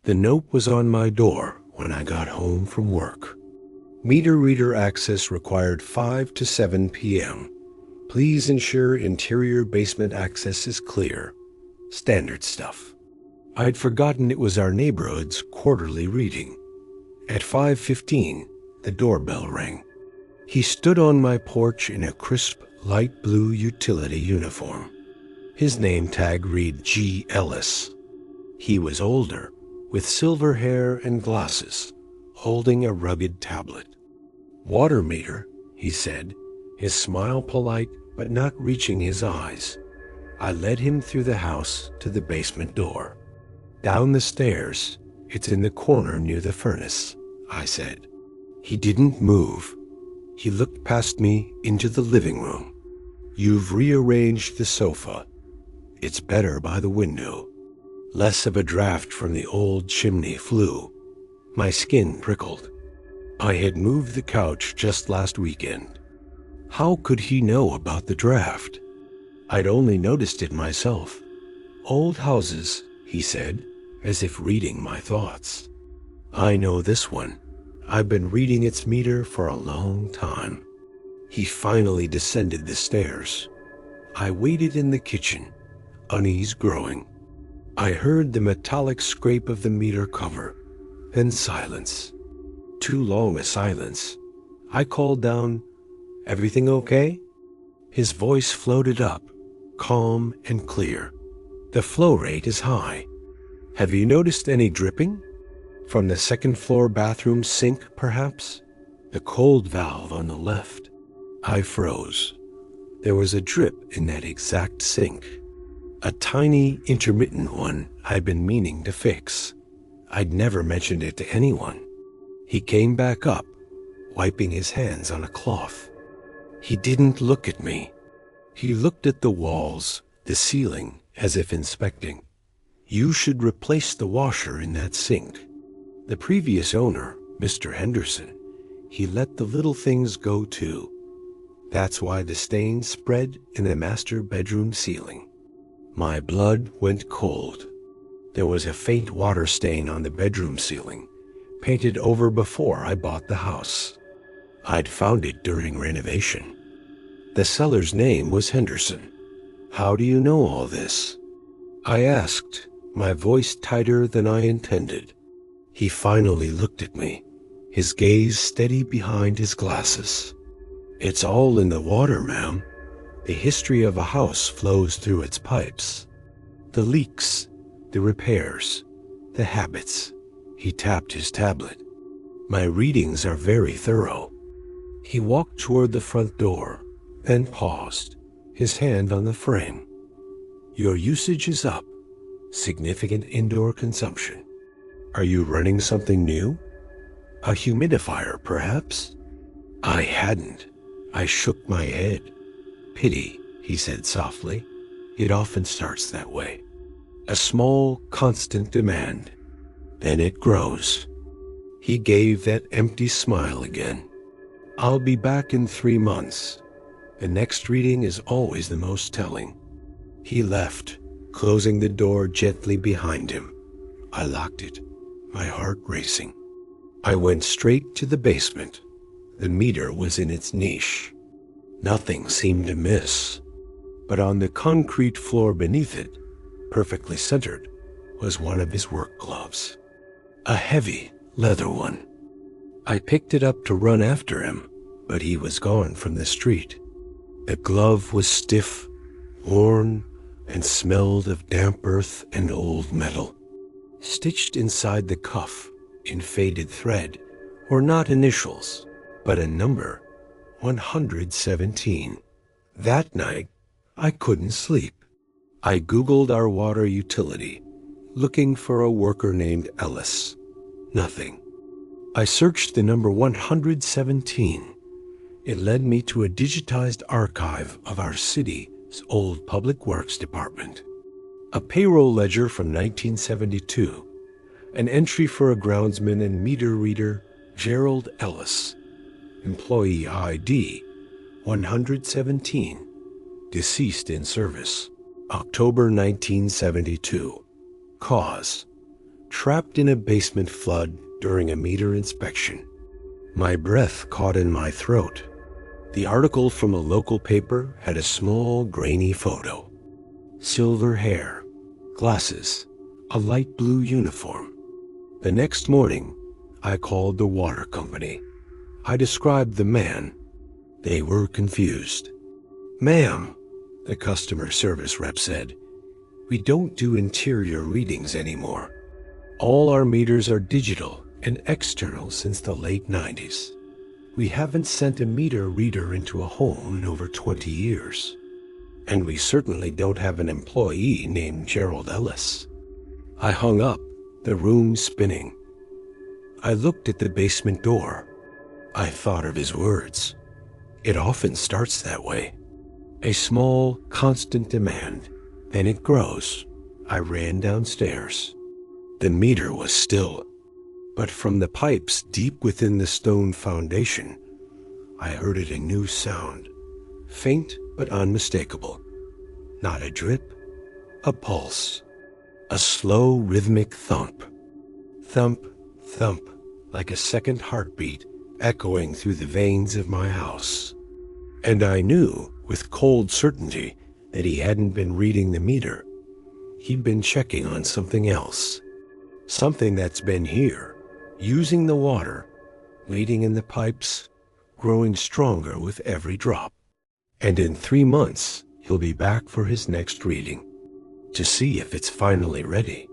The note was on my door when I got home from work. Meter reader access required 5 to 7 p.m. Please ensure interior basement access is clear. Standard stuff. I'd forgotten it was our neighborhood's quarterly reading. At 5:15, the doorbell rang. He stood on my porch in a crisp, light blue utility uniform. His name tag read G. Ellis. He was older, with silver hair and glasses, holding a rugged tablet. "Water meter," he said, his smile polite but not reaching his eyes. I led him through the house to the basement door. "Down the stairs. It's in the corner near the furnace," I said. He didn't move. He looked past me into the living room. "You've rearranged the sofa. It's better by the window. Less of a draft from the old chimney flue." My skin prickled. I had moved the couch just last weekend. How could he know about the draft? I'd only noticed it myself. "Old houses," he said, as if reading my thoughts. "I know this one. I've been reading its meter for a long time." He finally descended the stairs. I waited in the kitchen, unease growing. I heard the metallic scrape of the meter cover, then silence. Too long a silence. I called down, "Everything okay?" His voice floated up, calm and clear. "The flow rate is high. Have you noticed any dripping? From the second-floor bathroom sink, perhaps? The cold valve on the left." I froze. There was a drip in that exact sink. A tiny, intermittent one I'd been meaning to fix. I'd never mentioned it to anyone. He came back up, wiping his hands on a cloth. He didn't look at me. He looked at the walls, the ceiling, as if inspecting. "You should replace the washer in that sink. The previous owner, Mr. Henderson, he let the little things go too. That's why the stains spread in the master bedroom ceiling." My blood went cold. There was a faint water stain on the bedroom ceiling, painted over before I bought the house. I'd found it during renovation. The seller's name was Henderson. "How do you know all this?" I asked, my voice tighter than I intended. He finally looked at me, his gaze steady behind his glasses. "It's all in the water, ma'am. The history of a house flows through its pipes. The leaks, the repairs, the habits." He tapped his tablet. "My readings are very thorough." He walked toward the front door, then paused, his hand on the frame. "Your usage is up. Significant indoor consumption. Are you running something new? A humidifier, perhaps?" I hadn't. I shook my head. "Pity," he said softly. "It often starts that way. A small, constant demand. Then it grows." He gave that empty smile again. "I'll be back in 3 months. The next reading is always the most telling." He left, closing the door gently behind him. I locked it, my heart racing. I went straight to the basement. The meter was in its niche. Nothing seemed amiss. But on the concrete floor beneath it, perfectly centered, was one of his work gloves. A heavy leather one. I picked it up to run after him, but he was gone from the street. The glove was stiff, worn, and smelled of damp earth and old metal. Stitched inside the cuff, in faded thread, were not initials, but a number, 117. That night, I couldn't sleep. I Googled our water utility, looking for a worker named Ellis. Nothing. I searched the number 117. It led me to a digitized archive of our city's old public works department. A payroll ledger from 1972, an entry for a groundsman and meter reader, Gerald Ellis. Employee ID 117. Deceased in service, October 1972. Cause: trapped in a basement flood during a meter inspection. My breath caught in my throat. The article from a local paper had a small, grainy photo. Silver hair, glasses, a light blue uniform. The next morning, I called the water company. I described the man. They were confused. "Ma'am," the customer service rep said, "we don't do interior readings anymore. All our meters are digital and external since the late 90s. We haven't sent a meter reader into a home in over 20 years. And we certainly don't have an employee named Gerald Ellis." I hung up, the room spinning. I looked at the basement door. I thought of his words. It often starts that way. A small, constant demand. Then it grows. I ran downstairs. The meter was still. But from the pipes deep within the stone foundation, I heard a new sound. Faint but unmistakable. Not a drip, a pulse. A slow, rhythmic thump. Thump, thump, like a second heartbeat echoing through the veins of my house. And I knew, with cold certainty, that he hadn't been reading the meter. He'd been checking on something else. Something that's been here, using the water, leading in the pipes, growing stronger with every drop. And in 3 months, he'll be back for his next reading, to see if it's finally ready.